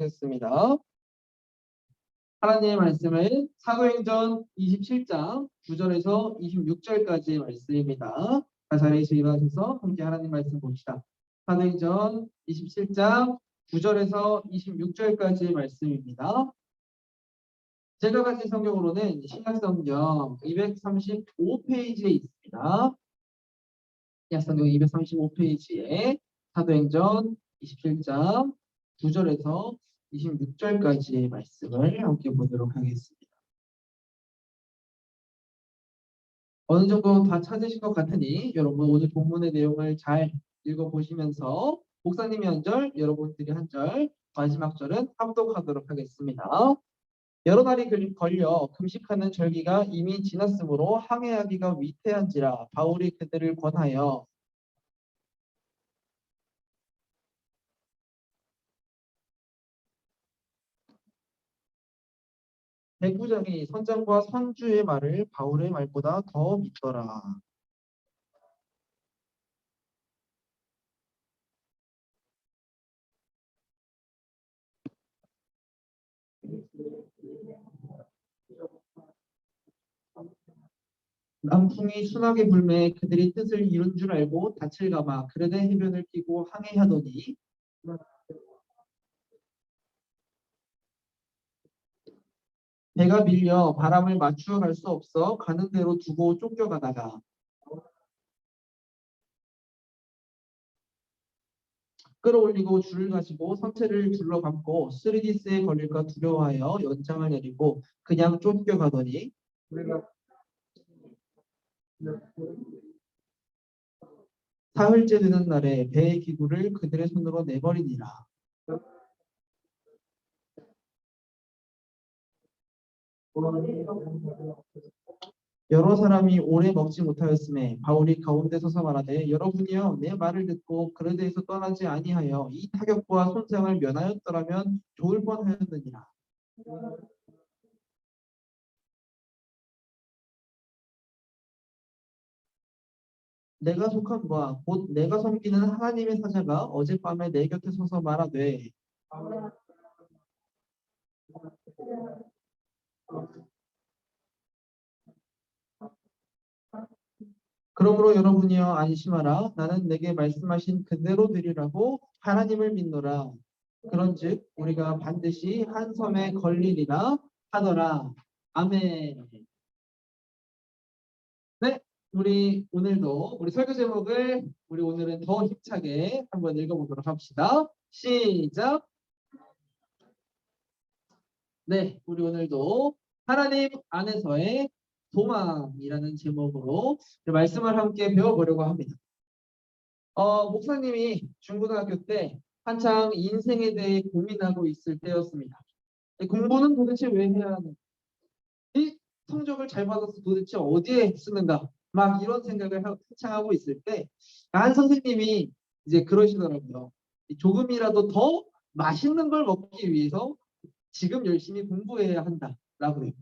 하겠습니다. 하나님의 말씀은 사도행전 27장 9절에서 26절까지의 말씀입니다. 자리에서 일어나셔서 함께 하나님 말씀 봅시다. 사도행전 27장 9절에서 26절까지의 말씀입니다. 제가 가진 성경으로는 신약성경 235페이지에 있습니다. 신약성경 235페이지에 사도행전 27장 9절에서 26절까지의 말씀을 함께 보도록 하겠습니다. 어느 정도 다 찾으신 것 같으니 여러분 오늘 본문의 내용을 잘 읽어보시면서 목사님이 한 절, 여러분들이 한 절, 마지막 절은 합독하도록 하겠습니다. 여러 날이 걸려 금식하는 절기가 이미 지났으므로 항해하기가 위태한지라 바울이 그들을 권하여 백부장이 선장과 선주의 말을 바울의 말보다 더 믿더라. 남풍이 순하게 불매 그들이 뜻을 이룬 줄 알고 닻을 감아 그레데 해변을 끼고 항해하더니 배가 밀려 바람을 맞추어 갈 수 없어 가는 대로 두고 쫓겨가다가 끌어올리고 줄을 가지고 선체를 둘러감고 스리디스에 걸릴까 두려워하여 연장을 내리고 그냥 쫓겨가더니 사흘째 되는 날에 배의 기구를 그들의 손으로 내버리니라. 여러 사람이 오래 먹지 못하였음에 바울이 가운데 서서 말하되 여러분이여 내 말을 듣고 그레데에서 떠나지 아니하여 이 타격과 손상을 면하였더라면 좋을 뻔하였느니라. 내가 속한 바 곧 내가 섬기는 하나님의 사자가 어젯밤에 내 곁에 서서 말하되 그러므로 여러분이여 안심하라. 나는 내게 말씀하신 그대로 되리라고 하나님을 믿노라. 그런즉 우리가 반드시 한 섬에 걸리리라 하더라. 아멘. 네, 우리 오늘도 우리 설교 제목을 우리 오늘은 더 힘차게 한번 읽어보도록 합시다. 시작. 네, 우리 오늘도 하나님 안에서의 소망이라는 제목으로 말씀을 함께 배워보려고 합니다. 목사님이 중고등학교 때 한창 인생에 대해 고민하고 있을 때였습니다. 공부는 도대체 왜 해야 하는가? 이 성적을 잘 받아서 도대체 어디에 쓰는가? 막 이런 생각을 한창 하고 있을 때 한 선생님이 이제 그러시더라고요. 조금이라도 더 맛있는 걸 먹기 위해서 지금 열심히 공부해야 한다라고 해요.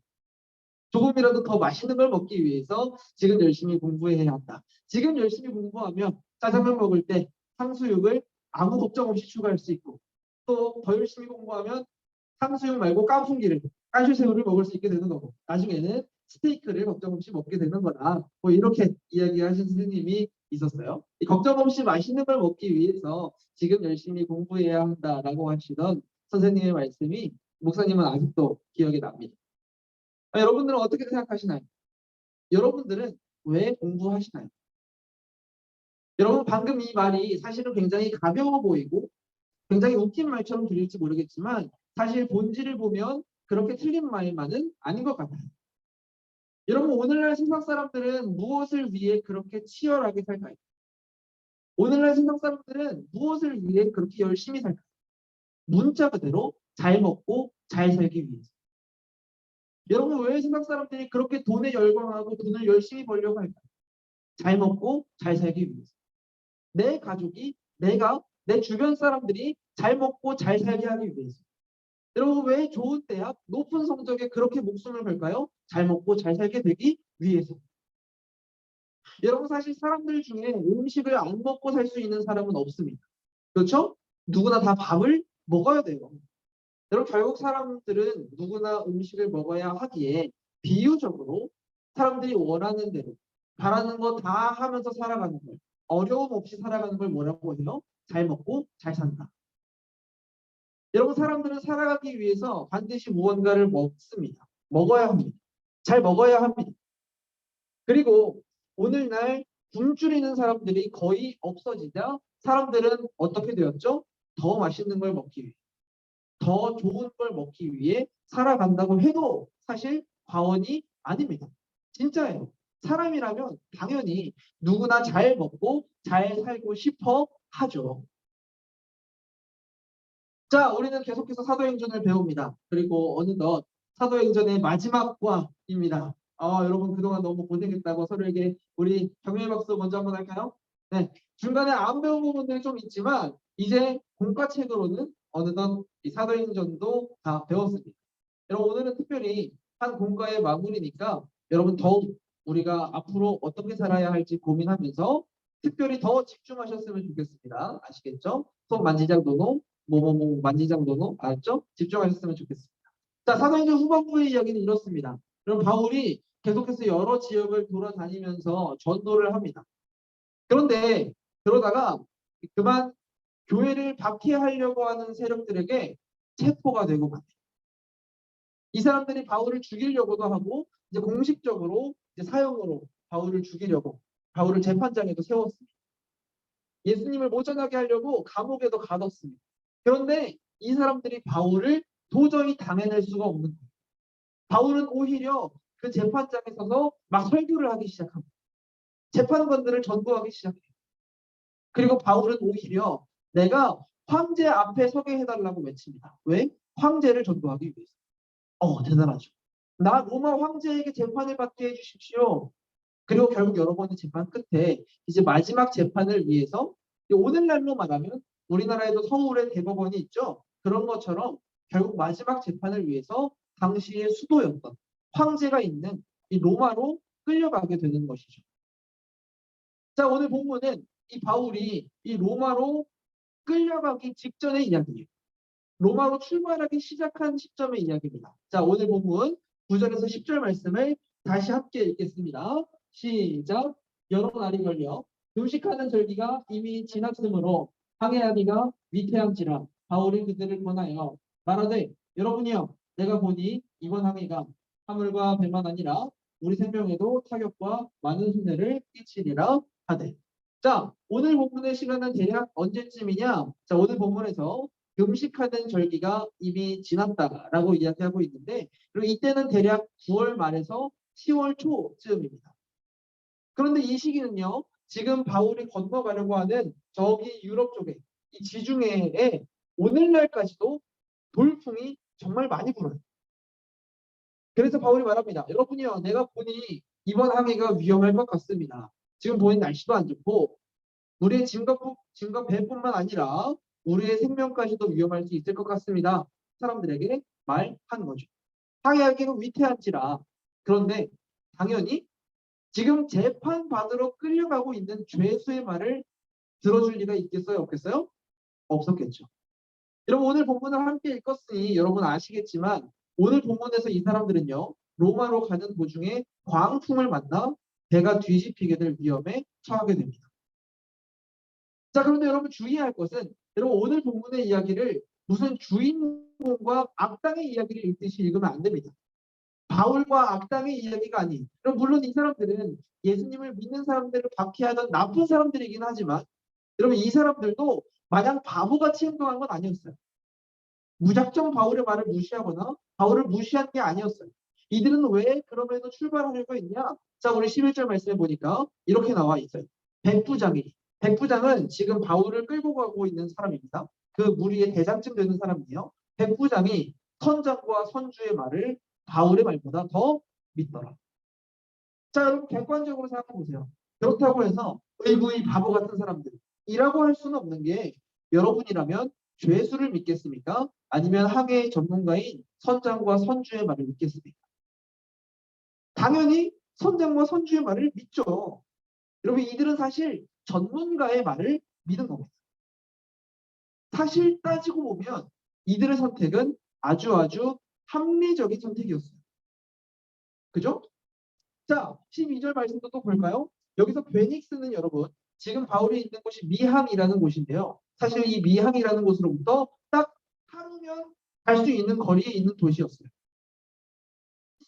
조금이라도 더 맛있는 걸 먹기 위해서 지금 열심히 공부해야 한다. 지금 열심히 공부하면 짜장면 먹을 때 탕수육을 아무 걱정 없이 추가할 수 있고 또 더 열심히 공부하면 탕수육 말고 깐풍기를 깐쇼새우를 먹을 수 있게 되는 거고 나중에는 스테이크를 걱정 없이 먹게 되는 거다. 뭐 이렇게 이야기하신 선생님이 있었어요. 이 걱정 없이 맛있는 걸 먹기 위해서 지금 열심히 공부해야 한다라고 하시던 선생님의 말씀이 목사님은 아직도 기억에 납니다. 여러분들은 어떻게 생각하시나요? 여러분들은 왜 공부하시나요? 여러분 방금 이 말이 사실은 굉장히 가벼워 보이고 굉장히 웃긴 말처럼 들릴지 모르겠지만 사실 본질을 보면 그렇게 틀린 말만은 아닌 것 같아요. 여러분 오늘날 세상 사람들은 무엇을 위해 그렇게 치열하게 살까요? 오늘날 세상 사람들은 무엇을 위해 그렇게 열심히 살까요? 문자 그대로 잘 먹고 잘 살기 위해서. 여러분 왜 세상 사람들이 그렇게 돈에 열광하고 돈을 열심히 벌려고 할까요? 잘 먹고 잘 살기 위해서. 내 가족이 내 주변 사람들이 잘 먹고 잘 살게 하기 위해서. 여러분 왜 좋은 대학, 높은 성적에 그렇게 목숨을 걸까요? 잘 먹고 잘 살게 되기 위해서. 여러분 사실 사람들 중에 음식을 안 먹고 살 수 있는 사람은 없습니다. 그렇죠? 누구나 다 밥을 먹어야 돼요. 여러분 결국 사람들은 누구나 음식을 먹어야 하기에 비유적으로 사람들이 원하는 대로 바라는 거 다 하면서 살아가는 걸 어려움 없이 살아가는 걸 뭐라고 해요? 잘 먹고 잘 산다. 여러분 사람들은 살아가기 위해서 반드시 무언가를 먹습니다. 먹어야 합니다. 잘 먹어야 합니다. 그리고 오늘날 굶주리는 사람들이 거의 없어지자 사람들은 어떻게 되었죠? 더 맛있는 걸 먹기 위해, 더 좋은 걸 먹기 위해 살아간다고 해도 사실 과언이 아닙니다. 진짜예요. 사람이라면 당연히 누구나 잘 먹고 잘 살고 싶어 하죠. 자, 우리는 계속해서 사도행전을 배웁니다. 그리고 어느덧 사도행전의 마지막 과입니다. 여러분 그동안 너무 고생했다고 서로에게 우리 격려의 박수 먼저 한번 할까요? 네, 중간에 안 배운 부분들이 좀 있지만 이제 공과책으로는 어느덧 이 사도행전도 다 배웠습니다. 여러분 오늘은 특별히 한 공과의 마무리니까 여러분 더욱 우리가 앞으로 어떻게 살아야 할지 고민하면서 특별히 더 집중하셨으면 좋겠습니다. 아시겠죠? 손 만지작 노노 뭐뭐뭐 만지작 노노 알았죠? 집중하셨으면 좋겠습니다. 자, 사도행전 후반부의 이야기는 이렇습니다. 그럼 바울이 계속해서 여러 지역을 돌아다니면서 전도를 합니다. 그런데 그러다가 그만 교회를 박해하려고 하는 세력들에게 체포가 되고 맙니다. 이 사람들이 바울을 죽이려고도 하고 이제 공식적으로 이제 사형으로 바울을 죽이려고 바울을 재판장에도 세웠습니다. 예수님을 모전하게 하려고 감옥에도 가뒀습니다. 그런데 이 사람들이 바울을 도저히 당해낼 수가 없는 거예요. 바울은 오히려 그 재판장에 서서 막 설교를 하기 시작합니다. 재판관들을 전도하기 시작해요. 그리고 바울은 오히려 내가 황제 앞에 서게 해달라고 외칩니다. 왜? 황제를 전도하기 위해서. 대단하죠. 나 로마 황제에게 재판을 받게 해주십시오. 그리고 결국 여러 번의 재판 끝에 이제 마지막 재판을 위해서 오늘날로 말하면 우리나라에도 서울에 대법원이 있죠. 그런 것처럼 결국 마지막 재판을 위해서 당시의 수도였던 황제가 있는 이 로마로 끌려가게 되는 것이죠. 자, 오늘 본문은 이 바울이 이 로마로 끌려가기 직전의 이야기예요. 로마로 출발하기 시작한 시점의 이야기입니다. 자, 오늘 본문 9절에서 10절 말씀을 다시 함께 읽겠습니다. 시작. 여러 날이 걸려 금식하는 절기가 이미 지났으므로 항해하기가 위태한지라 바울이 그들을 권하여 말하되 여러분이여 내가 보니 이번 항해가 화물과 배만 아니라 우리 생명에도 타격과 많은 손해를 끼치리라 하되. 자, 오늘 본문의 시간은 대략 언제쯤이냐? 자, 오늘 본문에서 금식하는 절기가 이미 지났다라고 이야기하고 있는데 그리고 이때는 대략 9월 말에서 10월 초쯤입니다. 그런데 이 시기는요. 지금 바울이 건너가려고 하는 저기 유럽 쪽에 이 지중해에 오늘날까지도 돌풍이 정말 많이 불어요. 그래서 바울이 말합니다. 여러분이요. 내가 보니 이번 항해가 위험할 것 같습니다. 지금 보니 날씨도 안 좋고 우리의 짐과 배뿐만 아니라 우리의 생명까지도 위험할 수 있을 것 같습니다. 사람들에게 말하는 거죠. 항해하기는 위태한지라. 그런데 당연히 지금 재판받으러 끌려가고 있는 죄수의 말을 들어줄 리가 있겠어요? 없겠어요? 없었겠죠. 여러분 오늘 본문을 함께 읽었으니 여러분 아시겠지만 오늘 본문에서 이 사람들은요. 로마로 가는 도중에 광풍을 만나 배가 뒤집히게 될 위험에 처하게 됩니다. 자, 그런데 여러분 주의할 것은 여러분 오늘 본문의 이야기를 무슨 주인공과 악당의 이야기를 읽듯이 읽으면 안 됩니다. 바울과 악당의 이야기가 아닌. 그럼 물론 이 사람들은 예수님을 믿는 사람들을 박해하던 나쁜 사람들이긴 하지만 여러분 이 사람들도 마냥 바보같이 행동한 건 아니었어요. 무작정 바울의 말을 무시하거나 바울을 무시한 게 아니었어요. 이들은 왜 그럼에도 출발하려고 했냐? 자, 우리 11절 말씀해 보니까 이렇게 나와 있어요. 백부장은 지금 바울을 끌고 가고 있는 사람입니다. 그 무리의 대장쯤 되는 사람이에요. 백부장이 선장과 선주의 말을 바울의 말보다 더 믿더라. 자, 여러분 객관적으로 생각해 보세요. 그렇다고 해서 의구의 바보 같은 사람들이라고 할 수는 없는 게 여러분이라면 죄수를 믿겠습니까? 아니면 항해 전문가인 선장과 선주의 말을 믿겠습니까? 당연히 선장과 선주의 말을 믿죠. 여러분 이들은 사실 전문가의 말을 믿은 겁니다. 사실 따지고 보면 이들의 선택은 아주 합리적인 선택이었어요. 그죠? 자, 12절 말씀도 또 볼까요? 여기서 베닉스는 여러분, 지금 바울이 있는 곳이 미항이라는 곳인데요. 사실 이 미항이라는 곳으로부터 딱 하루면 갈 수 있는 거리에 있는 도시였어요.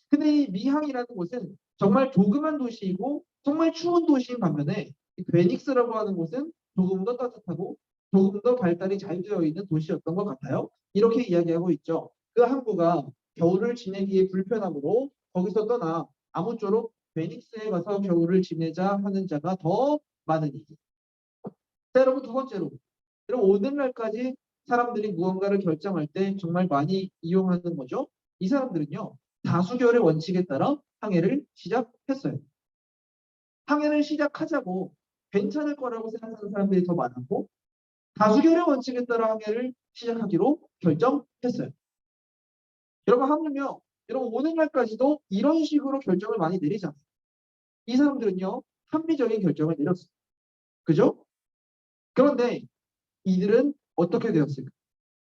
근데 이 미항이라는 곳은 정말 조그만 도시이고 정말 추운 도시인 반면에 이 베닉스라고 하는 곳은 조금 더 따뜻하고 조금 더 발달이 잘 되어 있는 도시였던 것 같아요. 이렇게 이야기하고 있죠. 그 항구가 겨울을 지내기에 불편하므로 거기서 떠나 아무쪼록 베닉스에 가서 겨울을 지내자 하는 자가 더 많으니. 자, 여러분 두 번째로, 여러분 오늘날까지 사람들이 무언가를 결정할 때 정말 많이 이용하는 거죠. 이 사람들은요, 다수결의 원칙에 따라 항해를 시작했어요. 항해를 시작하자고 괜찮을 거라고 생각하는 사람들이 더 많았고, 다수결의 원칙에 따라 항해를 시작하기로 결정했어요. 여러분 하물며, 여러분 오늘날까지도 이런 식으로 결정을 많이 내리잖아요. 이 사람들은요, 합리적인 결정을 내렸어요. 그죠? 그런데 이들은 어떻게 되었을까?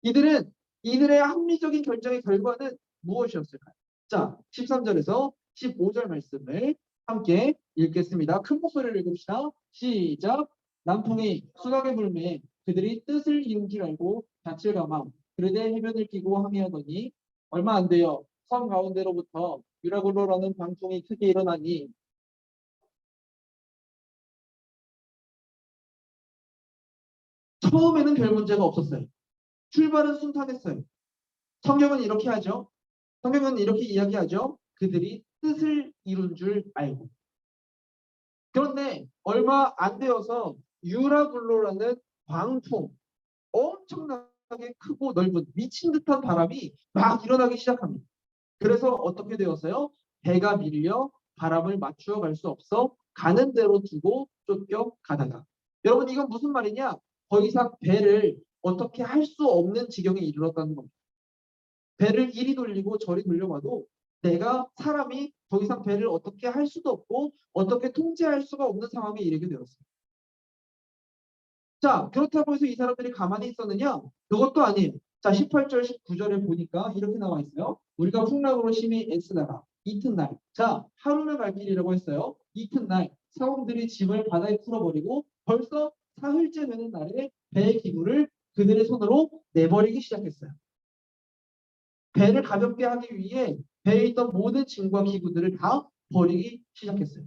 이들의 합리적인 결정의 결과는 무엇이었을까요? 자, 13절에서 15절 말씀을 함께 읽겠습니다. 큰 목소리를 읽읍시다. 시작. 남풍이 수각에 불매 그들이 뜻을 이룬 줄 알고 닻을 감아 그르되 해변을 끼고 항해하더니 얼마 안 되어 섬 가운데로부터 유라굴로라는 방풍이 크게 일어나니 처음에는 별 문제가 없었어요. 출발은 순탄했어요. 성경은 이렇게 하죠. 성경은 이렇게 이야기하죠. 그들이 뜻을 이룬 줄 알고. 그런데 얼마 안 되어서 유라굴로라는 광풍, 엄청나게 크고 넓은 미친 듯한 바람이 막 일어나기 시작합니다. 그래서 어떻게 되었어요? 배가 밀려 바람을 맞추어 갈 수 없어 가는 대로 두고 쫓겨가다가. 여러분 이건 무슨 말이냐? 더 이상 배를 어떻게 할 수 없는 지경에 이르렀다는 겁니다. 배를 이리 돌리고 저리 돌려봐도 내가 사람이 더 이상 배를 어떻게 할 수도 없고 어떻게 통제할 수가 없는 상황에 이르게 되었습니다. 자, 그렇다고 해서 이 사람들이 가만히 있었느냐? 그것도 아니에요. 자, 18절, 19절에 보니까 이렇게 나와 있어요. 우리가 풍랑으로 심히 애쓰다가 이튿날, 자, 하루는 갈 길이라고 했어요. 이튿날 사람들이 짐을 바다에 풀어버리고 벌써 사흘째 되는 날에 배의 기구를 그들의 손으로 내버리기 시작했어요. 배를 가볍게 하기 위해 배에 있던 모든 짐과 기구들을 다 버리기 시작했어요.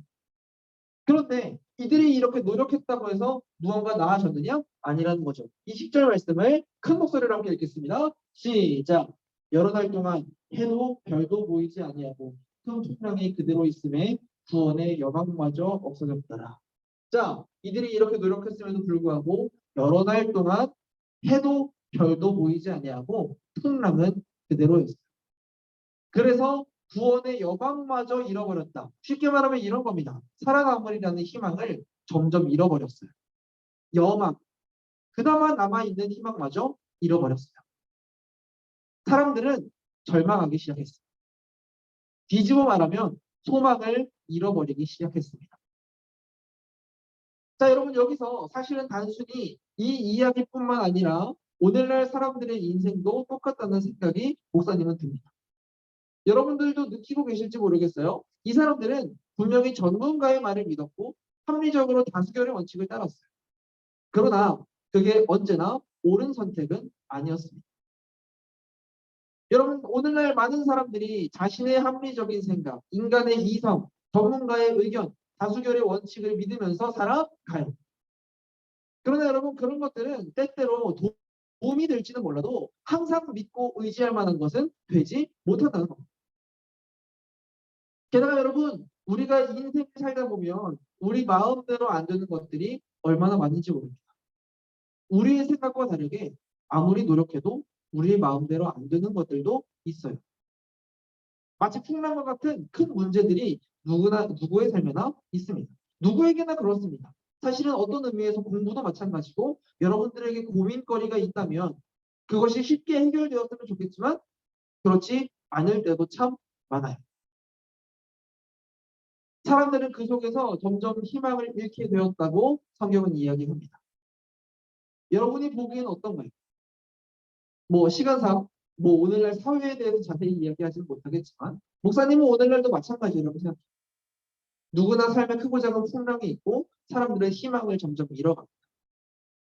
그런데 이들이 이렇게 노력했다고 해서 무언가 나아졌느냐? 아니라는 거죠. 이 10절 말씀을 큰 목소리로 함께 읽겠습니다. 시작. 여러 달 동안 해도 별도 보이지 아니하고 큰 풍랑이 그대로 있음에 구원의 여망마저 없어졌더라. 자, 이들이 이렇게 노력했음에도 불구하고 여러 달 동안 해도 별도 보이지 아니하고 풍랑은 그대로였어요. 그래서 구원의 여망마저 잃어버렸다. 쉽게 말하면 이런 겁니다. 살아남으리라는 희망을 점점 잃어버렸어요. 여망, 그나마 남아있는 희망마저 잃어버렸어요. 사람들은 절망하기 시작했어요. 뒤집어 말하면 소망을 잃어버리기 시작했습니다. 자, 여러분 여기서 사실은 단순히 이 이야기뿐만 아니라 오늘날 사람들의 인생도 똑같다는 생각이 목사님은 듭니다. 여러분들도 느끼고 계실지 모르겠어요. 이 사람들은 분명히 전문가의 말을 믿었고 합리적으로 다수결의 원칙을 따랐어요. 그러나 그게 언제나 옳은 선택은 아니었습니다. 여러분 오늘날 많은 사람들이 자신의 합리적인 생각, 인간의 이성, 전문가의 의견, 다수결의 원칙을 믿으면서 살아가요. 그러나 여러분 그런 것들은 때때로 도움이 될지는 몰라도 항상 믿고 의지할 만한 것은 되지 못한다는 겁니다. 게다가 여러분 우리가 인생을 살다 보면 우리 마음대로 안 되는 것들이 얼마나 많은지 모릅니다. 우리의 생각과 다르게 아무리 노력해도 우리의 마음대로 안 되는 것들도 있어요. 마치 풍랑과 같은 큰 문제들이 누구의 삶에나 있습니다. 누구에게나 그렇습니다. 사실은 어떤 의미에서 공부도 마찬가지고 여러분들에게 고민거리가 있다면 그것이 쉽게 해결되었으면 좋겠지만 그렇지 않을 때도 참 많아요. 사람들은 그 속에서 점점 희망을 잃게 되었다고 성경은 이야기합니다. 여러분이 보기엔 어떤가요? 뭐 시간상 뭐 오늘날 사회에 대해서 자세히 이야기하지는 못하겠지만 목사님은 오늘날도 마찬가지라고 생각해요. 누구나 삶에 크고 작은 풍랑이 있고 사람들의 희망을 점점 잃어갑니다.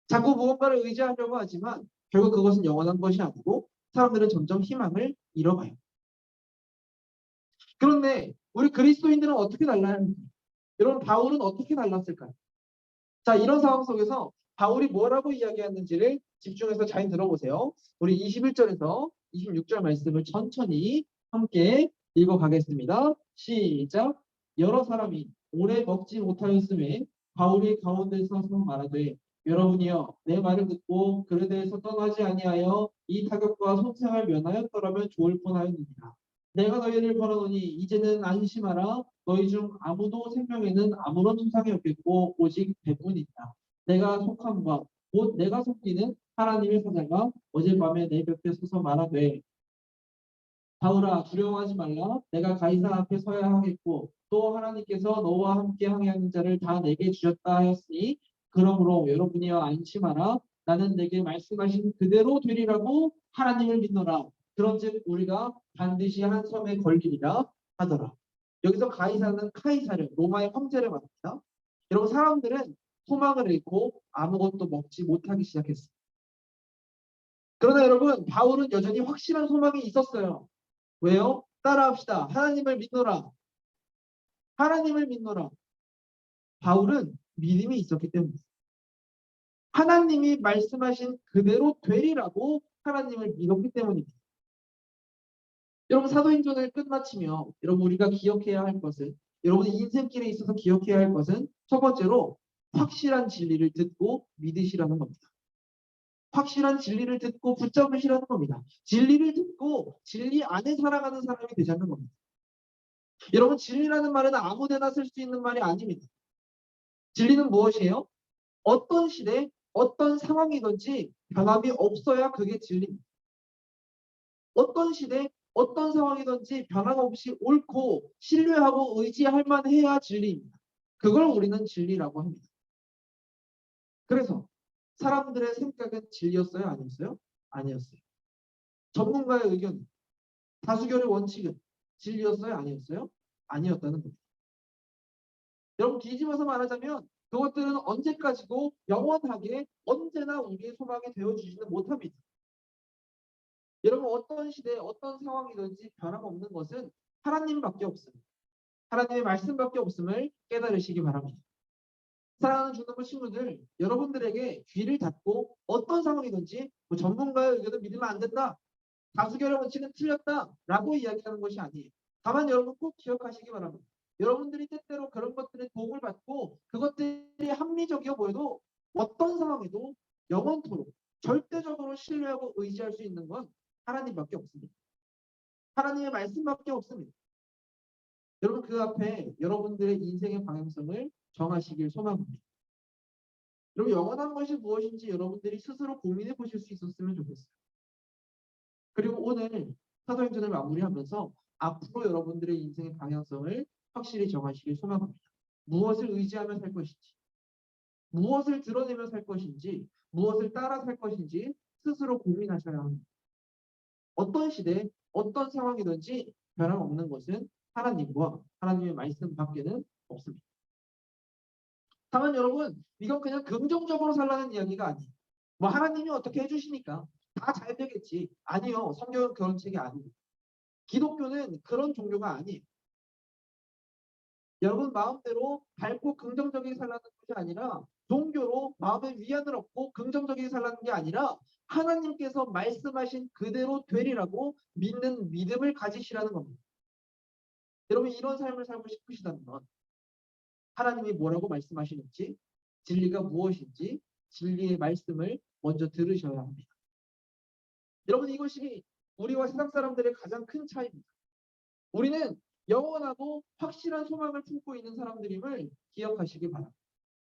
자꾸 무언가를 의지하려고 하지만 결국 그것은 영원한 것이 아니고 사람들은 점점 희망을 잃어가요. 그런데 우리 그리스도인들은 어떻게 달라야 합니까? 여러분 바울은 어떻게 달랐을까요? 자, 이런 상황 속에서 바울이 뭐라고 이야기하는지를 집중해서 잘 들어보세요. 우리 21절에서 26절 말씀을 천천히 함께 읽어가겠습니다. 시작. 여러 사람이 오래 먹지 못하였음에 바울이 가운데 서서 말하되 여러분이여 내 말을 듣고 그에 대해서 떠나지 아니하여 이 타격과 손상을 면하였더라면 좋을 뻔하였느니라. 내가 너희를 벌어놓으니 이제는 안심하라. 너희 중 아무도 생명에는 아무런 손상이 없겠고 오직 배뿐이다. 내가 속함과 곧 내가 속기는 하나님의 사자가 어젯밤에 내 곁에 서서 말하되 바울아 두려워하지 말라. 내가 가이사 앞에 서야 하겠고 또 하나님께서 너와 함께 항해하는 자를 다 내게 주셨다 하였으니 그러므로 여러분이여 안심하라. 나는 내게 말씀하신 그대로 되리라고 하나님을 믿노라. 그런즉 우리가 반드시 한 섬에 걸리리라 하더라. 여기서 가이사는 카이사를 로마의 황제를 말합니다. 여러분 사람들은 소망을 잃고 아무것도 먹지 못하기 시작했습니다. 그러나 여러분 바울은 여전히 확실한 소망이 있었어요. 왜요? 따라합시다. 하나님을 믿노라. 하나님을 믿노라. 바울은 믿음이 있었기 때문입니다. 하나님이 말씀하신 그대로 되리라고 하나님을 믿었기 때문입니다. 여러분 사도행전을 끝마치며 여러분 우리가 기억해야 할 것은 여러분의 인생길에 있어서 기억해야 할 것은 첫 번째로 확실한 진리를 듣고 믿으시라는 겁니다. 확실한 진리를 듣고 붙잡으시라는 겁니다. 진리를 듣고 진리 안에 살아가는 사람이 되자는 겁니다. 여러분 진리라는 말은 아무데나 쓸 수 있는 말이 아닙니다. 진리는 무엇이에요? 어떤 시대, 어떤 상황이든지 변함이 없어야 그게 진리입니다. 어떤 시대, 어떤 상황이든지 변함없이 옳고 신뢰하고 의지할 만해야 진리입니다. 그걸 우리는 진리라고 합니다. 그래서 사람들의 생각은 진리였어요? 아니었어요? 아니었어요. 전문가의 의견, 다수결의 원칙은 진리였어요? 아니었어요? 아니었다는 겁니다. 여러분 뒤집어서 말하자면 그것들은 언제까지고 영원하게 언제나 우리의 소망이 되어주지는 못합니다. 여러분 어떤 시대 어떤 상황이든지 변함없는 것은 하나님밖에 없습니다. 하나님의 말씀밖에 없음을 깨달으시기 바랍니다. 사랑하는 주노부 친구들, 여러분들에게 귀를 닫고 어떤 상황이든지 뭐 전문가의 의견을 믿으면 안 된다. 다수결의 원칙은 틀렸다. 라고 이야기하는 것이 아니에요. 다만 여러분 꼭 기억하시기 바랍니다. 여러분들이 때때로 그런 것들의 도움을 받고 그것들이 합리적이어 보여도 어떤 상황에도 영원토록 절대적으로 신뢰하고 의지할 수 있는 건 하나님밖에 없습니다. 하나님의 말씀밖에 없습니다. 여러분 그 앞에 여러분들의 인생의 방향성을 정하시길 소망합니다. 여러분 영원한 것이 무엇인지 여러분들이 스스로 고민해 보실 수 있었으면 좋겠어요. 그리고 오늘 사도행전을 마무리하면서 앞으로 여러분들의 인생의 방향성을 확실히 정하시길 소망합니다. 무엇을 의지하며 살 것인지, 무엇을 드러내며 살 것인지, 무엇을 따라 살 것인지 스스로 고민하셔야 합니다. 어떤 시대, 어떤 상황이든지 변함없는 것은 하나님과 하나님의 말씀 밖에는 없습니다. 다만 여러분, 이건 그냥 긍정적으로 살라는 이야기가 아니에요. 뭐 하나님이 어떻게 해주시니까 다 잘 되겠지. 아니요. 성경은 그런 책이 아닙니다. 기독교는 그런 종교가 아니에요. 여러분 마음대로 밝고 긍정적이게 살라는 것이 아니라 종교로 마음의 위안을 얻고 긍정적이게 살라는 게 아니라 하나님께서 말씀하신 그대로 되리라고 믿는 믿음을 가지시라는 겁니다. 여러분 이런 삶을 살고 싶으시다면 하나님이 뭐라고 말씀하시는지 진리가 무엇인지 진리의 말씀을 먼저 들으셔야 합니다. 여러분 이것이 우리와 세상 사람들의 가장 큰 차이입니다. 우리는 영원하고 확실한 소망을 품고 있는 사람들임을 기억하시기 바랍니다.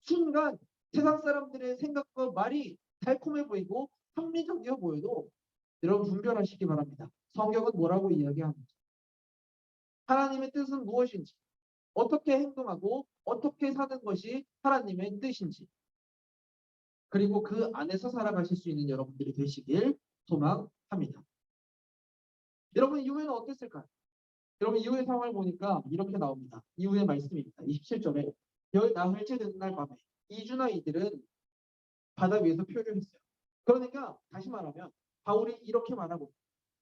순간 세상 사람들의 생각과 말이 달콤해 보이고 합리적이어 보여도 여러분 분별하시기 바랍니다. 성경은 뭐라고 이야기합니까? 하나님의 뜻은 무엇인지, 어떻게 행동하고 어떻게 사는 것이 하나님의 뜻인지, 그리고 그 안에서 살아가실 수 있는 여러분들이 되시길 소망합니다. 여러분 이후에는 어땠을까요? 여러분 이후의 상황을 보니까 이렇게 나옵니다. 이후의 말씀입니다. 27절에 열 나흘째 되는 날 밤에 이주나 이들은 바다 위에서 표류했어요. 그러니까 다시 말하면 바울이 이렇게 말하고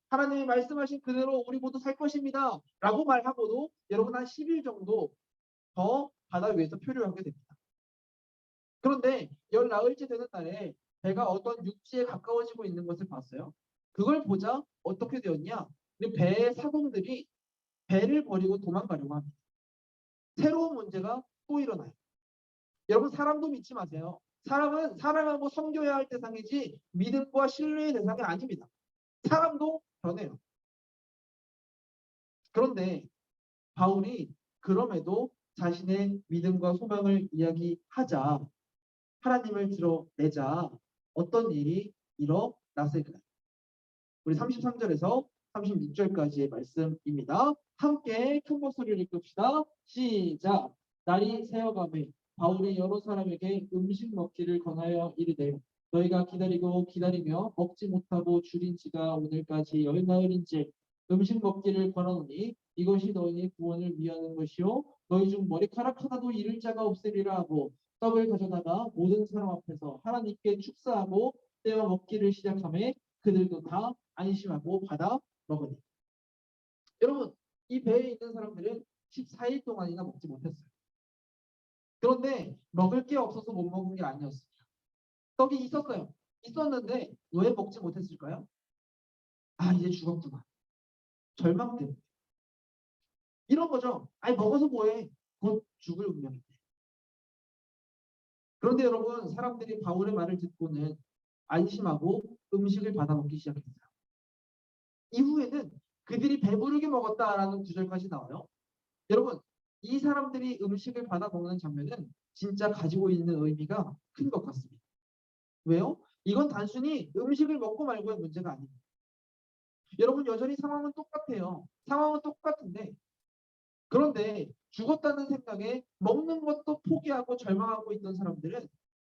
하나님이 말씀하신 그대로 우리 모두 살 것입니다. 라고 말하고도 여러분 한 10일 정도 더 바다 위에서 표류하게 됩니다. 그런데 열 나흘째 되는 날에 배가 어떤 육지에 가까워지고 있는 것을 봤어요. 그걸 보자 어떻게 되었냐? 배의 사공들이 배를 버리고 도망가려고 합니다. 새로운 문제가 또 일어나요. 여러분 사람도 믿지 마세요. 사람은 사랑하고 섬겨야 할 대상이지 믿음과 신뢰의 대상이 아닙니다. 사람도 변해요. 그런데 바울이 그럼에도 자신의 믿음과 소망을 이야기하자 하나님을 드러내자 어떤 일이 일어났을까요? 우리 33절에서 36절까지의 말씀입니다. 함께 큰 목소리를 읽읍시다. 시작. 날이 새어가매 바울이 여러 사람에게 음식 먹기를 권하여 이르되 너희가 기다리고 기다리며 먹지 못하고 줄인 지가 오늘까지 열 나흘인지 음식 먹기를 권하노니 이것이 너희 구원을 위하는 것이요 너희 중 머리카락 하나도 잃을 자가 없으리라 하고 떡을 가져다가 모든 사람 앞에서 하나님께 축사하고 떼어 먹기를 시작하매 그들도 다 안심하고 받아 먹으니. 여러분 이 배에 있는 사람들은 14일 동안이나 먹지 못했어요. 그런데 먹을 게 없어서 못 먹은 게 아니었습니다. 떡이 있었어요. 있었는데 왜 먹지 못했을까요? 아 이제 죽었구나. 절망 때문에. 이런 거죠. 아니 먹어서 뭐해. 곧 죽을 운명인데. 그런데 여러분 사람들이 바울의 말을 듣고는 안심하고 음식을 받아 먹기 시작했어요. 이후에는 그들이 배부르게 먹었다라는 구절까지 나와요. 여러분 이 사람들이 음식을 받아 먹는 장면은 진짜 가지고 있는 의미가 큰 것 같습니다. 왜요? 이건 단순히 음식을 먹고 말고의 문제가 아닙니다. 여러분 여전히 상황은 똑같아요. 상황은 똑같은데 그런데 죽었다는 생각에 먹는 것도 포기하고 절망하고 있던 사람들은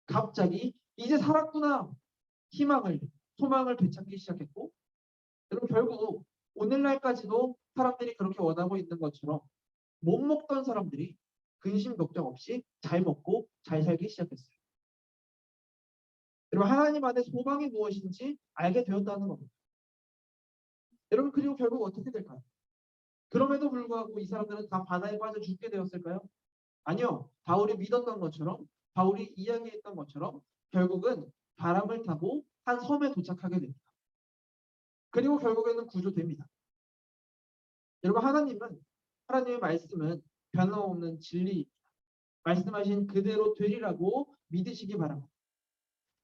갑자기 이제 살았구나 희망을 소망을 되찾기 시작했고 여러분 결국 오늘날까지도 사람들이 그렇게 원하고 있는 것처럼 못 먹던 사람들이 근심 걱정 없이 잘 먹고 잘 살기 시작했어요. 여러분 하나님 안에 소망이 무엇인지 알게 되었다는 겁니다. 여러분 그리고 결국 어떻게 될까요? 그럼에도 불구하고 이 사람들은 다 바다에 빠져 죽게 되었을까요? 아니요. 바울이 믿었던 것처럼 바울이 이야기했던 것처럼 결국은 바람을 타고 한 섬에 도착하게 됩니다. 그리고 결국에는 구조됩니다. 여러분 하나님의 말씀은 변함없는 진리입니다. 말씀하신 그대로 되리라고 믿으시기 바랍니다.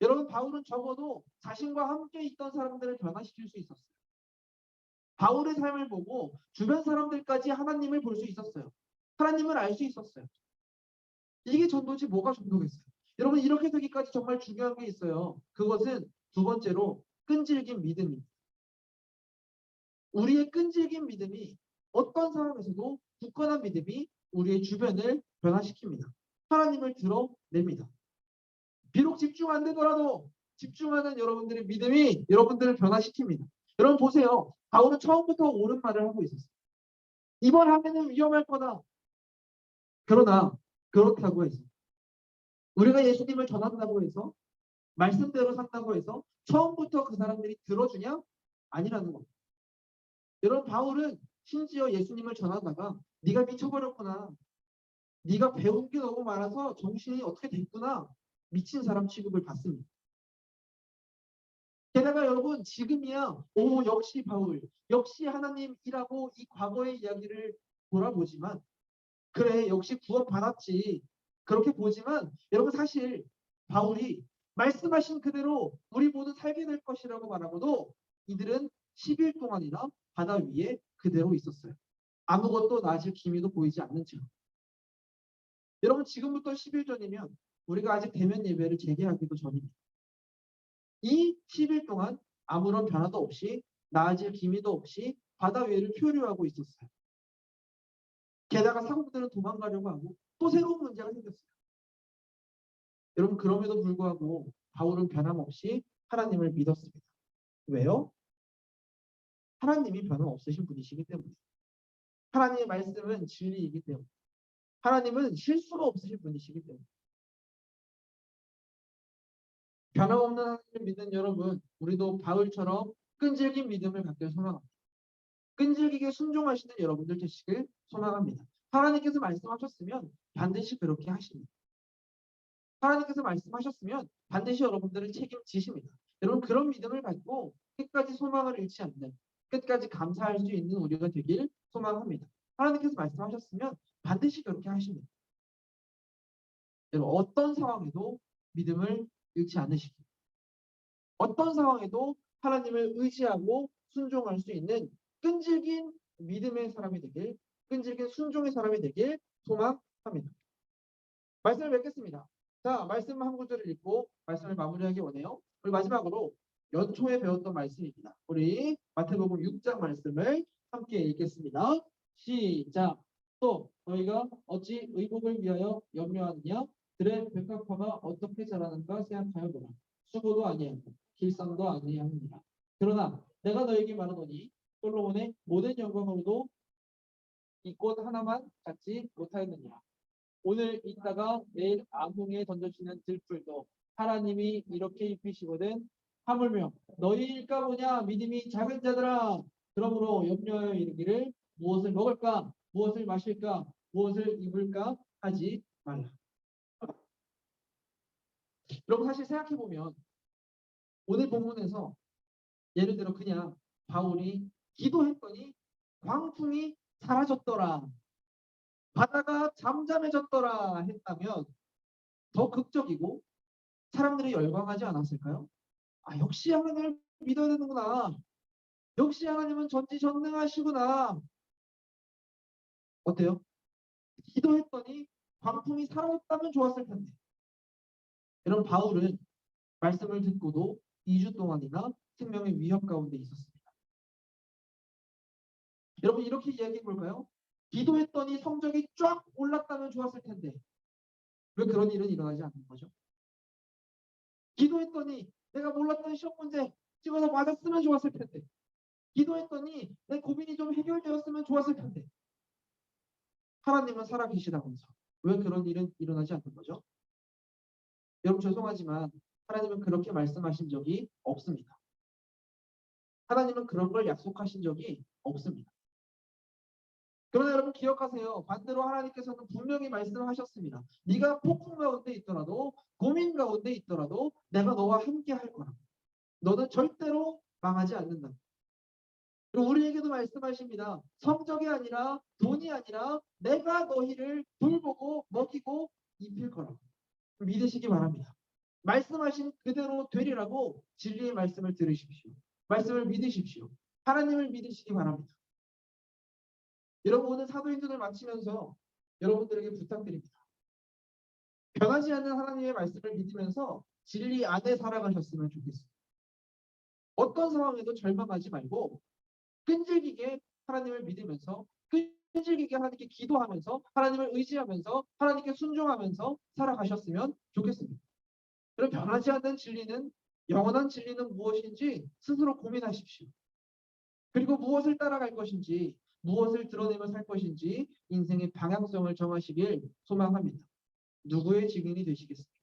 여러분 바울은 적어도 자신과 함께 있던 사람들을 변화시킬 수 있었어요. 바울의 삶을 보고 주변 사람들까지 하나님을 볼 수 있었어요. 하나님을 알 수 있었어요. 이게 전도지 뭐가 전도겠어요. 여러분 이렇게 되기까지 정말 중요한 게 있어요. 그것은 두 번째로 끈질긴 믿음입니다. 우리의 끈질긴 믿음이 어떤 상황에서도 굳건한 믿음이 우리의 주변을 변화시킵니다. 하나님을 드러냅니다. 비록 집중 안 되더라도 집중하는 여러분들의 믿음이 여러분들을 변화시킵니다. 여러분 보세요. 바울은 처음부터 옳은 말을 하고 있었어요. 이번 하면은 위험할 거다. 그러나 그렇다고 해서 우리가 예수님을 전한다고 해서 말씀대로 산다고 해서 처음부터 그 사람들이 들어주냐? 아니라는 겁니다. 여러분 바울은 심지어 예수님을 전하다가 네가 미쳐버렸구나. 네가 배운 게 너무 많아서 정신이 어떻게 됐구나. 미친 사람 취급을 받습니다. 게다가 여러분 지금이야 오 역시 바울 역시 하나님이라고 이 과거의 이야기를 돌아보지만 그래 역시 구원 받았지 그렇게 보지만 여러분 사실 바울이 말씀하신 그대로 우리 모두 살게 될 것이라고 말하고도 이들은 10일 동안이나 바다 위에 그대로 있었어요. 아무것도 나아질 기미도 보이지 않는 채. 여러분 지금부터 10일 전이면 우리가 아직 대면 예배를 재개하기도 전입니다. 이 10일 동안 아무런 변화도 없이 나아질 기미도 없이 바다 위를 표류하고 있었어요. 게다가 사람들은 도망가려고 하고 또 새로운 문제가 생겼어요. 여러분 그럼에도 불구하고 바울은 변함없이 하나님을 믿었습니다. 왜요? 하나님이 변함없으신 분이시기 때문에. 하나님의 말씀은 진리이기 때문에. 하나님은 실수가 없으신 분이시기 때문에. 변함없는 하나님을 믿는 여러분, 우리도 바울처럼 끈질긴 믿음을 갖길 소망합니다. 끈질기게 순종하시는 여러분들 되시길 소망합니다. 하나님께서 말씀하셨으면 반드시 그렇게 하십니다. 하나님께서 말씀하셨으면 반드시 여러분들을 책임지십니다. 여러분 그런 믿음을 가지고 끝까지 소망을 잃지 않는, 끝까지 감사할 수 있는 우리가 되길 소망합니다. 하나님께서 말씀하셨으면 반드시 그렇게 하십니다. 여러분 어떤 상황에도 믿음을 잃지 않으십시오. 어떤 상황에도 하나님을 의지하고 순종할 수 있는 끈질긴 믿음의 사람이 되길, 끈질긴 순종의 사람이 되길 소망합니다. 말씀을 맺겠습니다. 자, 말씀 한 구절을 읽고 말씀을 마무리하기 원해요. 우리 마지막으로 연초에 배웠던 말씀입니다. 우리 마태복음 6장 말씀을 함께 읽겠습니다. 시작. 또 너희가 어찌 의복을 위하여 염려하느냐? 들의 백합화가 어떻게 자라는가 생각하여 보라. 수고도 아니하고 길쌈도 아니하느니라. 그러나 내가 너에게 말하노니 솔로몬의 모든 영광으로도 이 꽃 하나만 갖지 못하였느니라. 오늘 있다가 내일 암송에 던져지는 들풀도 하나님이 이렇게 입히시거든. 하물며 너희일까 보냐 믿음이 작은 자들아. 그러므로 염려하여 이르기를 무엇을 먹을까 무엇을 마실까 무엇을 입을까 하지 말라. 여러분 사실 생각해보면 오늘 본문에서 예를 들어 그냥 바울이 기도했더니 광풍이 사라졌더라, 바다가 잠잠해졌더라 했다면 더 극적이고 사람들이 열광하지 않았을까요? 아, 역시 하나님을 믿어야 되는구나. 역시 하나님은 전지전능하시구나. 어때요? 기도했더니 광풍이 사라졌다면 좋았을 텐데. 여러분 바울은 말씀을 듣고도 2주 동안이나 생명의 위협 가운데 있었습니다. 여러분 이렇게 이야기해 볼까요? 기도했더니 성적이 쫙 올랐다면 좋았을 텐데 왜 그런 일은 일어나지 않는 거죠? 기도했더니 내가 몰랐던 시험 문제 찍어서 맞았으면 좋았을 텐데, 기도했더니 내 고민이 좀 해결되었으면 좋았을 텐데, 하나님은 살아계시다면서 왜 그런 일은 일어나지 않는 거죠? 여러분 죄송하지만 하나님은 그렇게 말씀하신 적이 없습니다. 하나님은 그런 걸 약속하신 적이 없습니다. 그러나 여러분 기억하세요. 반대로 하나님께서는 분명히 말씀하셨습니다. 네가 폭풍 가운데 있더라도 고민 가운데 있더라도 내가 너와 함께 할 거라. 너는 절대로 망하지 않는다. 그리고 우리에게도 말씀하십니다. 성적이 아니라 돈이 아니라 내가 너희를 돌보고 먹이고 입힐 거라고 믿으시기 바랍니다. 말씀하신 그대로 되리라고 진리의 말씀을 들으십시오. 말씀을 믿으십시오. 하나님을 믿으시기 바랍니다. 여러분 오늘 사도행전을 마치면서 여러분들에게 부탁드립니다. 변하지 않는 하나님의 말씀을 믿으면서 진리 안에 살아가셨으면 좋겠습니다. 어떤 상황에도 절망하지 말고 끈질기게 하나님을 믿으면서 끈질기게 하나님께 기도하면서 하나님을 의지하면서 하나님께 순종하면서 살아가셨으면 좋겠습니다. 그럼 변하지 않는 진리는, 영원한 진리는 무엇인지 스스로 고민하십시오. 그리고 무엇을 따라갈 것인지, 무엇을 드러내며 살 것인지 인생의 방향성을 정하시길 소망합니다. 누구의 증인이 되시겠습니까?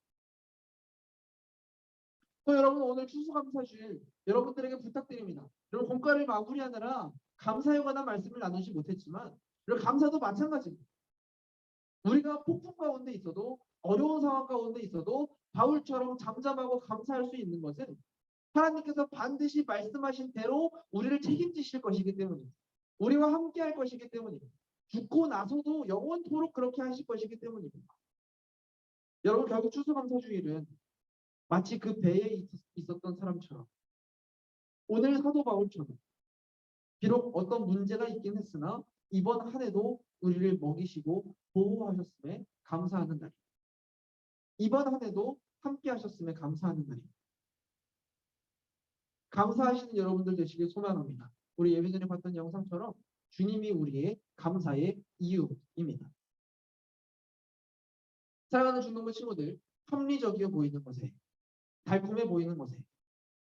또 여러분 오늘 추수감사주일 여러분들에게 부탁드립니다. 여러분 공과를 마무리하느라 감사에 관한 말씀을 나누지 못했지만 여러분 감사도 마찬가지입니다. 우리가 폭풍 가운데 있어도 어려운 상황 가운데 있어도 바울처럼 잠잠하고 감사할 수 있는 것은 하나님께서 반드시 말씀하신 대로 우리를 책임지실 것이기 때문입니다. 우리와 함께 할 것이기 때문입니다. 죽고 나서도 영원토록 그렇게 하실 것이기 때문입니다. 여러분 결국 추수감사주일은 마치 그 배에 있었던 사람처럼 오늘 사도 바울처럼 비록 어떤 문제가 있긴 했으나 이번 한 해도 우리를 먹이시고 보호하셨음에 감사하는 날입니다. 이번 한 해도 함께 하셨음에 감사하는 날입니다. 감사하시는 여러분들 되시길 소망합니다. 우리 예배 전에 봤던 영상처럼 주님이 우리의 감사의 이유입니다. 사랑하는 중동부 친구들, 합리적이어 보이는 것에, 달콤해 보이는 것에,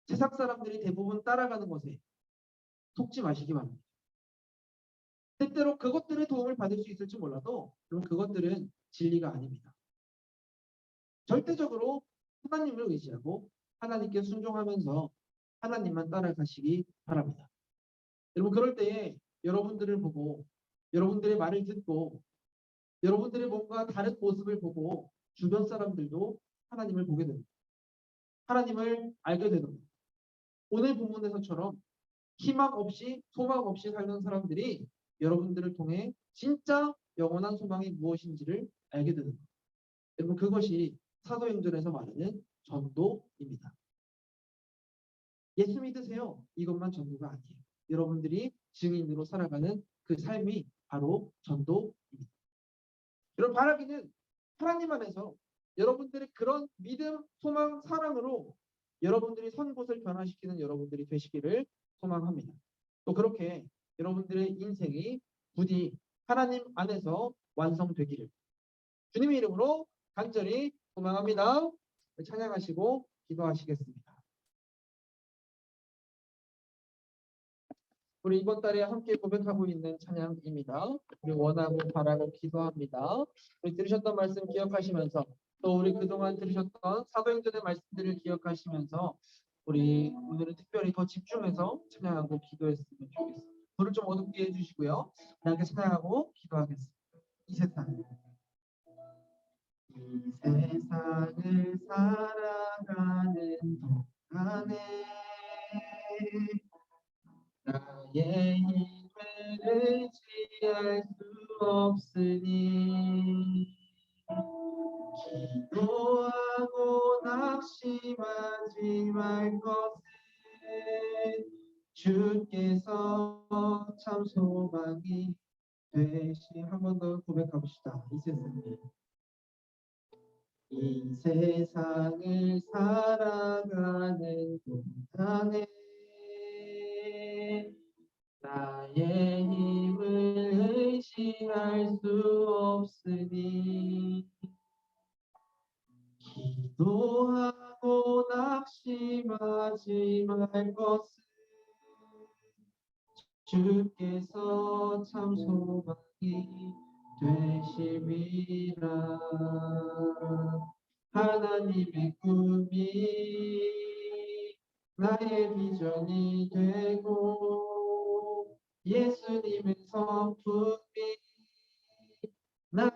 세상 사람들이 대부분 따라가는 것에, 속지 마시기 바랍니다. 때때로 그것들의 도움을 받을 수 있을지 몰라도 그럼 그것들은 진리가 아닙니다. 절대적으로 하나님을 의지하고 하나님께 순종하면서 하나님만 따라가시기 바랍니다. 여러분 그럴 때에 여러분들을 보고 여러분들의 말을 듣고 여러분들의 뭔가 다른 모습을 보고 주변 사람들도 하나님을 보게 됩니다. 하나님을 알게 됩니다. 오늘 본문에서처럼 희망 없이 소망 없이 살던 사람들이 여러분들을 통해 진짜 영원한 소망이 무엇인지를 알게 되는 거예요. 여러분 그것이 사도행전에서 말하는 전도입니다. 예수 믿으세요. 이것만 전도가 아니에요. 여러분들이 증인으로 살아가는 그 삶이 바로 전도입니다. 여러분 바라기는 하나님 안에서 여러분들의 그런 믿음, 소망, 사랑으로 여러분들이 선 곳을 변화시키는 여러분들이 되시기를 소망합니다. 또 그렇게 여러분들의 인생이 부디 하나님 안에서 완성되기를 주님의 이름으로 간절히 소망합니다. 찬양하시고 기도하시겠습니다. 우리 이번 달에 함께 고백하고 있는 찬양입니다. 우리 원하고 바라고 기도합니다. 우리 들으셨던 말씀 기억하시면서 또 우리 그동안 들으셨던 사도행전의 말씀들을 기억하시면서 우리 오늘은 특별히 더 집중해서 찬양하고 기도했으면 좋겠습니다. 불을 좀 어둡게 해주시고요. 함께 찬양하고 기도하겠습니다. 이 세상을 살아가는 동안에 나의 힘을 의지할 수 없으니 기도하고 낙심하지 말 것은 주께서 참 소망이 되시. 한 번 더 고백합시다. 이 세상을 살아가는 동안에 나의 힘을 의지할 수 없으니 기도하고 낙심하지 말 것은 주께서 참 소망이 되심이라. 하나님의 꿈이 나의 비전이 되고 예수님의 성품이 나의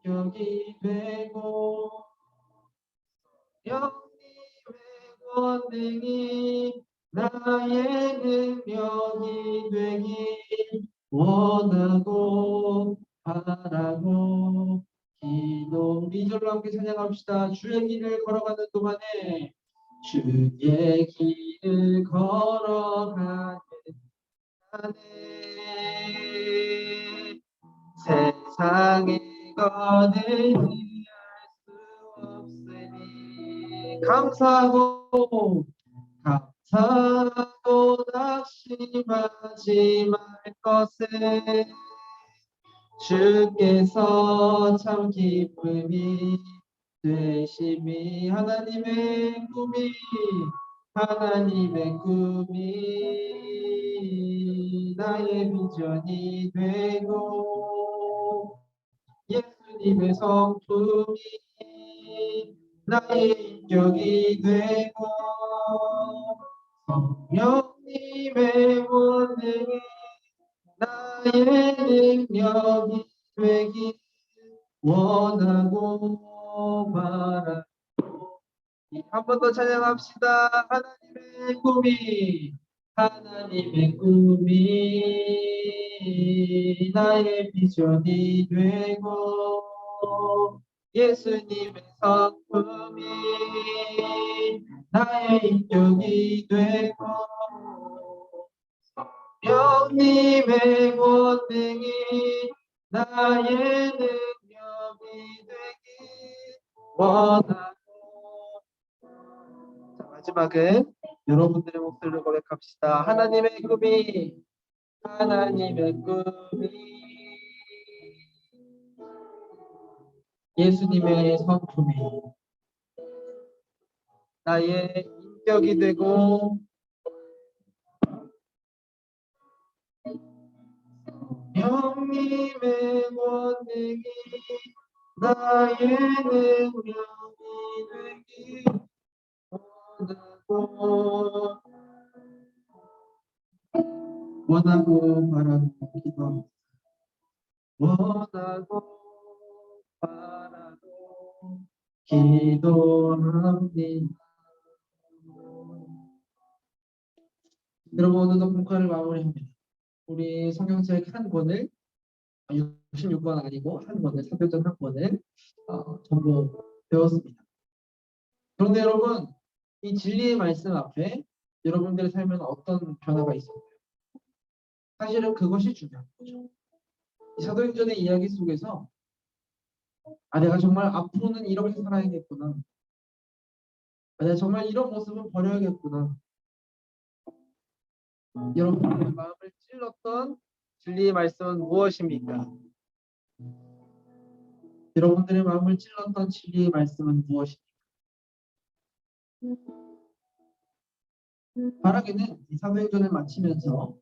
인격이 되고 영님의 권능이 나의 능력이 되길 원하고 바라고 기도. 2절로 함께 찬양합시다. 주의 길을 걸어가는 동안에 주의 길을 걸어가는 동안에 세상의 것을 이해할 수 없으니 감사하고 낙심하지 말 것은 주께서 참 기쁨이 되심이. 하나님의 꿈이 나의 비전이 되고 예수님의 성품이 나의 인격이 되고 성령님의 권능이 나의 능력이 되기 원하고 바라고. 한 번 더 찬양합시다. 하나님의 꿈이 나의 비전이 되고 예수님의 성품이 나의 인격이 되고 성령님의 권능이 나의 능력이 되기 원하고. 자, 마지막은 여러분들의 목소리를 고백합시다. 하나님의 꿈이 예수님의 성품이 나의 인격이 되고 성령님의 권능이 나의 능력이 되기 원하고 바라고 기도합니다. 원하고 바라고 기도합니다. 여러분 오늘도 공과를 마무리합니다. 우리 성경책 한 권을 66권 아니고 한 권을 사도전 한 권을 전부 배웠습니다. 그런데 여러분 이 진리의 말씀 앞에 여러분들의 삶에는 어떤 변화가 있었나요? 사실은 그것이 중요한 거죠. 이 사도행전의 이야기 속에서 내가 정말 앞으로는 이렇게 살아야겠구나. 내가 정말 이런 모습은 버려야겠구나. 여러분들의 마음을 찔렀던 진리의 말씀은 무엇입니까? 여러분들의 마음을 찔렀던 진리의 말씀은 무엇입니까? 바라기는 이 사도행전을 마치면서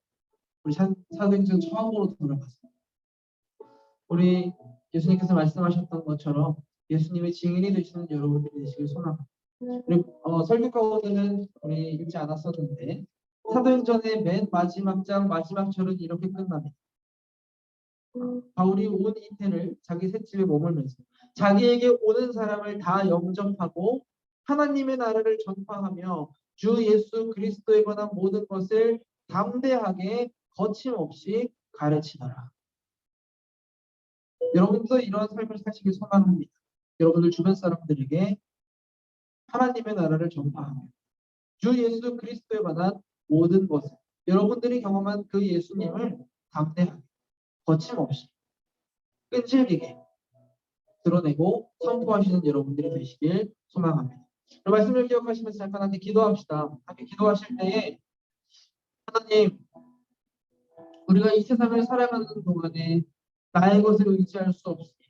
우리 사도행전 처음으로 돌아갔습니다. 우리 예수님께서 말씀하셨던 것처럼 예수님의 증인이 되시는 여러분들이 되시길 소망합니다. 그리고 설교 가운데는 우리 읽지 않았었는데 사도행전의 맨 마지막 장 마지막 절은 이렇게 끝납니다. 바울이 온 이태를 자기 셋집에 머물면서 자기에게 오는 사람을 다 영접하고 하나님의 나라를 전파하며 주 예수 그리스도에 관한 모든 것을 담대하게 거침없이 가르치더라. 여러분도 이러한 삶을 사시길 소망합니다. 여러분들 주변 사람들에게 하나님의 나라를 전파하며 주 예수 그리스도에 관한 모든 것을 여러분들이 경험한 그 예수님을 담대하게 거침없이 끈질기게 드러내고 선포하시는 여러분들이 되시길 소망합니다. 말씀을 기억하시면서 잠깐 함께 기도합시다. 함께 기도하실 때에 하나님 우리가 이 세상을 살아가는 동안에 나의 것을 의지할 수 없으니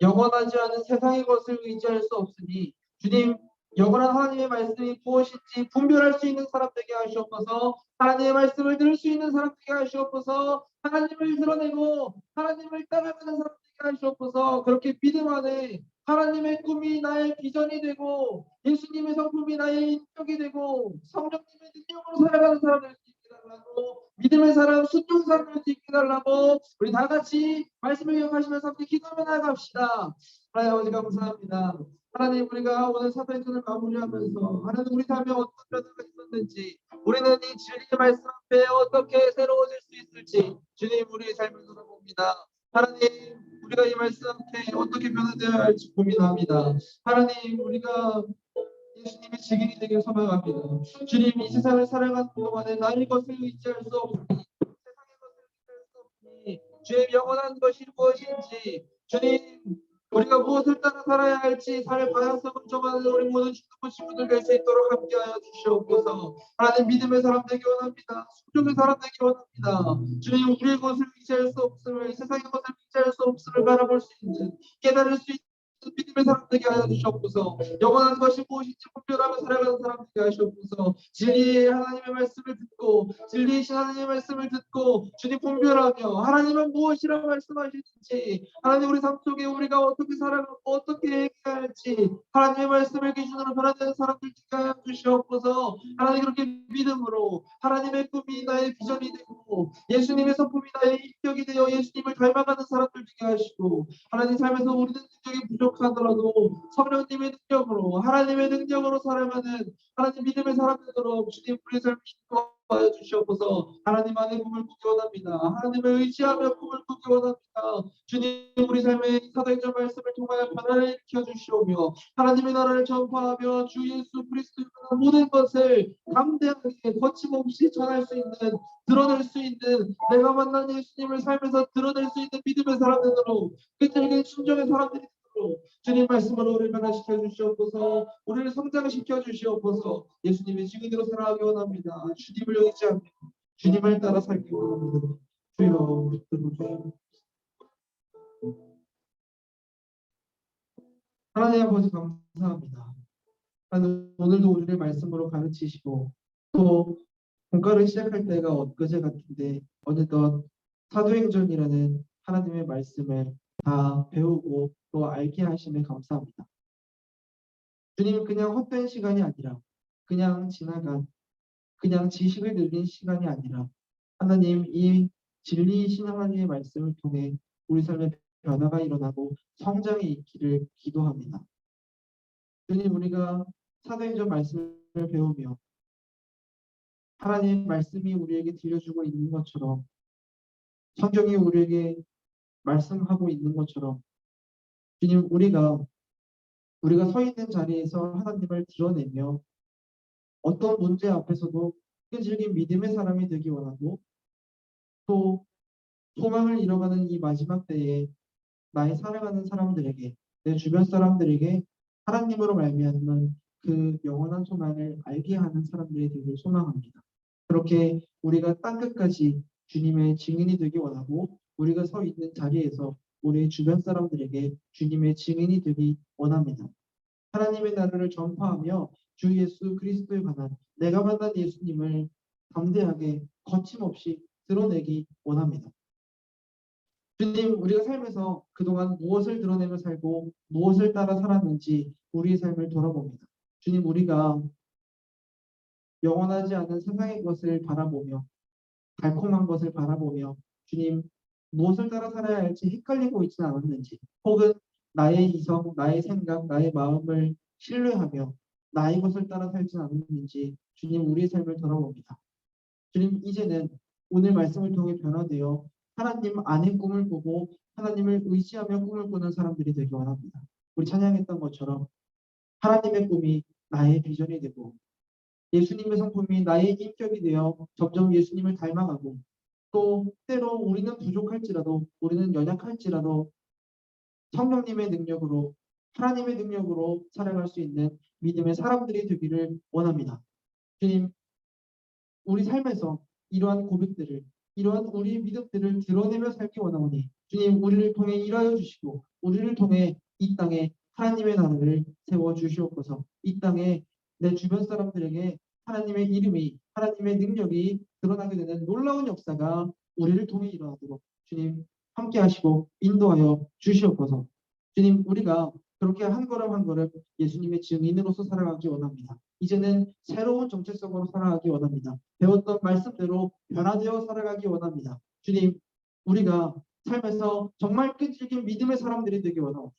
영원하지 않은 세상의 것을 의지할 수 없으니 주님 영원한 하나님의 말씀이 무엇인지 분별할 수 있는 사람 되게 하시옵소서. 하나님의 말씀을 들을 수 있는 사람 되게 하시옵소서. 하나님을 드러내고 하나님을 따라가는 사람 되게 하시옵소서. 그렇게 믿음 안에 하나님의 꿈이 나의 비전이 되고 예수님의 성품이 나의 인격이 되고 성령님의 능력으로 살아가는 사람 될 수 있게 달라고 믿음의 사람 순종 사람 될 수 있게 달라고 우리 다 같이 말씀을 기억하시면서 함께 기도하며 나갑시다. 하나님 아버지 감사합니다. 하나님 우리가 오늘 사도행전을 마무리하면서 하나님 우리 삶에 어떤 변화가 있었는지 우리는 이 진리의 말씀 앞에 어떻게 새로워질 수 있을지 주님 우리의 삶을 돌아봅니다. 하나님 우리가 이 말씀 앞에 어떻게 변화되어야 할지 고민합니다. 하나님 우리가 예수님의 증인이 되길 소망합니다. 주님 이 세상을 살아가는 동안에 나의 것을 의지할 수 없으니 세상의 것을 의지할 수 없으니 주의 영원한 것이 무엇인지 주님 우리가 무엇을 따라 살아야 할지 삶의 방향성을 정하는 우리 모든 주님의 친구들 될 수 있도록 함께하여 주시옵소서. 하나님 믿음의 사람 되기 원합니다. 순종의 사람 되기 원합니다. 주님 우리의 것을 의지할 수 없음을 세상의 것을 의지할 수 없음을 바라볼 수 있는 깨달을 수 있는 믿음의 사람 되게 하여 주시옵소서. 영원한 것이 무엇인지 분별하며 살아가는 사람 되게 하시옵소서. 진리의 하나님의 말씀을 듣고 진리이신 하나님의 말씀을 듣고 주님 분별하며 하나님은 무엇이라고 말씀하시는지 하나님 우리 삶 속에 우리가 어떻게 살아가고 어떻게 해야 할지 하나님의 말씀을 기준으로 변화되는 사람들 되게 하여 주시옵소서. 하나님 그렇게 믿음으로 하나님의 꿈이 나의 비전이 되고 예수님의 성품이 나의 인격이 되어 예수님을 닮아가는 사람들 되게 하시고 하나님 삶에서 우리는 능력이 부족하더라도 성령님의 능력으로 하나님의 능력으로 살아가는 하나님 믿음의 사람들도록 주님 우리의 삶을 인도하여 주시옵소서. 하나님 안에 꿈을 꾸기 원합니다. 하나님을 의지하며 꿈을 꾸기 원합니다. 주님 우리 삶의 사도행전 말씀을 통하여 변화를 일으켜 주시오며 하나님의 나라를 전파하며 주 예수 그리스도의 모든 것을 담대하게 거침없이 전할 수 있는 드러낼 수 있는 내가 만난 예수님을 삶에서 드러낼 수 있는 믿음의 사람들로 끈질긴 순종의 사람들이 되도록 주님 말씀으로 우리를 변화시켜 주시옵소서. 우리를 성장시켜 주시옵소서. 예수님의 증인으로 살아가기 원합니다. 주님을 의지하며 주님을 따라 살기 원합니다. 주여 들어주시옵소서. 하나님 아버지 감사합니다. 하나님 오늘도 우리를 말씀으로 가르치시고 또 본과를 시작할 때가 엊그제 같은데 어느덧 사도행전이라는 하나님의 말씀을 다 배우고 또 알게 하심에 감사합니다. 주님, 그냥 헛된 시간이 아니라 그냥 지나간 그냥 지식을 늘린 시간이 아니라 하나님 이 진리이신 하나님의 말씀을 통해 우리 삶에 변화가 일어나고 성장이 있기를 기도합니다. 주님, 우리가 사도행전 말씀을 배우며 하나님의 말씀이 우리에게 들려주고 있는 것처럼 성경이 우리에게 말씀하고 있는 것처럼 주님, 우리가 서 있는 자리에서 하나님을 드러내며 어떤 문제 앞에서도 끈질긴 믿음의 사람이 되기 원하고 또 소망을 잃어가는 이 마지막 때에 나의 사랑하는 사람들에게 내 주변 사람들에게 하나님으로 말미암는 그 영원한 소망을 알게 하는 사람들이 되길 소망합니다. 그렇게 우리가 땅끝까지 주님의 증인이 되기 원하고 우리가 서 있는 자리에서 우리 주변 사람들에게 주님의 증인이 되기 원합니다. 하나님의 나라를 전파하며 주 예수 그리스도에 관한 내가 만난 예수님을 담대하게 거침없이 드러내기 원합니다. 주님, 우리가 삶에서 그동안 무엇을 드러내며 살고 무엇을 따라 살았는지 우리의 삶을 돌아봅니다. 주님, 우리가 영원하지 않은 세상의 것을 바라보며 달콤한 것을 바라보며 주님, 무엇을 따라 살아야 할지 헷갈리고 있지는 않았는지 혹은 나의 이성, 나의 생각, 나의 마음을 신뢰하며 나의 것을 따라 살지는 않았는지 주님, 우리의 삶을 돌아봅니다. 주님, 이제는 오늘 말씀을 통해 변화되어 하나님 안의 꿈을 꾸고 하나님을 의지하며 꿈을 꾸는 사람들이 되기 원합니다. 우리 찬양했던 것처럼 하나님의 꿈이 나의 비전이 되고 예수님의 성품이 나의 인격이 되어 점점 예수님을 닮아가고 또 때로 우리는 부족할지라도 우리는 연약할지라도 성령님의 능력으로 하나님의 능력으로 살아갈 수 있는 믿음의 사람들이 되기를 원합니다. 주님, 우리 삶에서 이러한 고백들을 이러한 우리의 믿음들을 드러내며 살기 원하오니 주님, 우리를 통해 일하여 주시고 우리를 통해 이 땅에 하나님의 나라를 세워 주시옵소서. 이 땅에 내 주변 사람들에게 하나님의 이름이 하나님의 능력이 드러나게 되는 놀라운 역사가 우리를 통해 일어나도록 주님 함께 하시고 인도하여 주시옵소서. 주님, 우리가 그렇게 한 걸음 한 걸음 예수님의 증인으로서 살아가기 원합니다. 이제는 새로운 정체성으로 살아가기 원합니다. 배웠던 말씀대로 변화되어 살아가기 원합니다. 주님, 우리가 삶에서 정말 끈질긴 믿음의 사람들이 되기 원하오니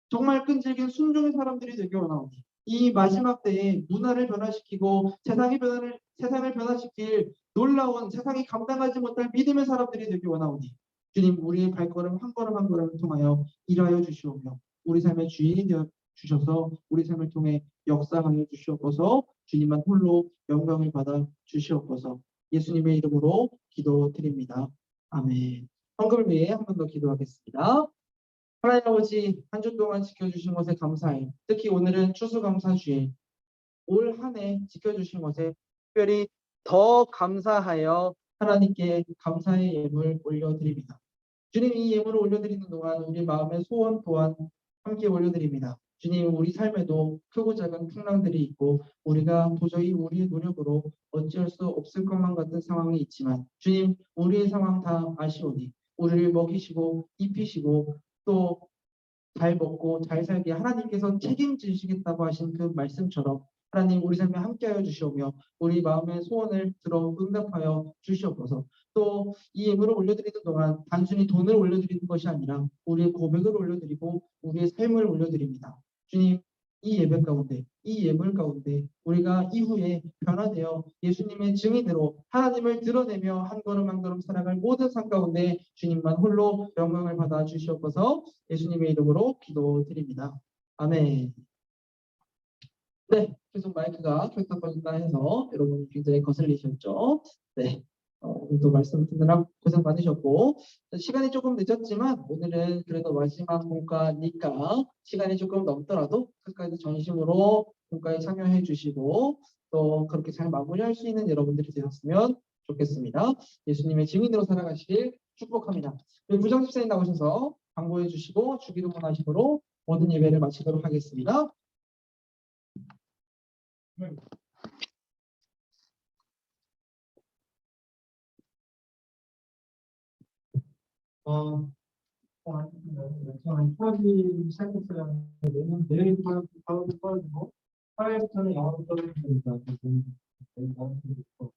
정말 끈질긴 순종의 사람들이 되기 원하오니 이 마지막 때에 문화를 변화시키고 세상을 변화시킬 놀라운 세상이 감당하지 못할 믿음의 사람들이 되기 원하오니 주님, 우리의 발걸음 한 걸음 한 걸음을 통하여 일하여 주시오며 우리 삶의 주인이 되어 주셔서 우리 삶을 통해 역사하여 주시옵소서. 주님만 홀로 영광을 받아 주시옵소서. 예수님의 이름으로 기도드립니다. 아멘. 헌금을 위해 한 번 더 기도하겠습니다. 하나님 아버지, 한 주 동안 지켜주신 것에 감사해요. 특히 오늘은 추수감사주일, 올 한 해 지켜주신 것에 특별히 더 감사하여 하나님께 감사의 예물 올려드립니다. 주님, 이 예물을 올려드리는 동안 우리 마음의 소원 또한 함께 올려드립니다. 주님, 우리 삶에도 크고 작은 풍랑들이 있고 우리가 도저히 우리의 노력으로 어찌할 수 없을 것만 같은 상황이 있지만 주님, 우리의 상황 다 아시오니 우리를 먹이시고 입히시고 또 잘 먹고 잘 살게 하나님께서 책임지시겠다고 하신 그 말씀처럼 하나님 우리 삶에 함께하여 주시오며 우리 마음의 소원을 들어 응답하여 주시옵소서. 또 이 예물을 올려드리는 동안 단순히 돈을 올려드리는 것이 아니라 우리의 고백을 올려드리고 우리의 삶을 올려드립니다. 주님, 이 예배 가운데 이 예물 가운데 우리가 이후에 변화되어 예수님의 증인으로 하나님을 드러내며 한 걸음 한 걸음 살아갈 모든 삶 가운데 주님만 홀로 영광을 받아 주시옵소서. 예수님의 이름으로 기도드립니다. 아멘. 네, 계속 마이크가 켰다 꺼졌다 해서 여러분 굉장히 거슬리셨죠? 네, 오늘도 말씀 듣느라 고생 많으셨고 시간이 조금 늦었지만 오늘은 그래도 마지막 공과니까 시간이 조금 넘더라도 끝까지 전심으로 공과에 참여해 주시고 또 그렇게 잘 마무리할 수 있는 여러분들이 되셨으면 좋겠습니다. 예수님의 증인으로 살아가시길 축복합니다. 부장 집사님 나오셔서 광고해 주시고 주기도문 하심으로 모든 예배를 마치도록 하겠습니다. 저는 수업이 시작했어요. 내일 수업이 떨어지고, 화요일부터는 영어로 떨어지니까, 내일 나올 수도 있고.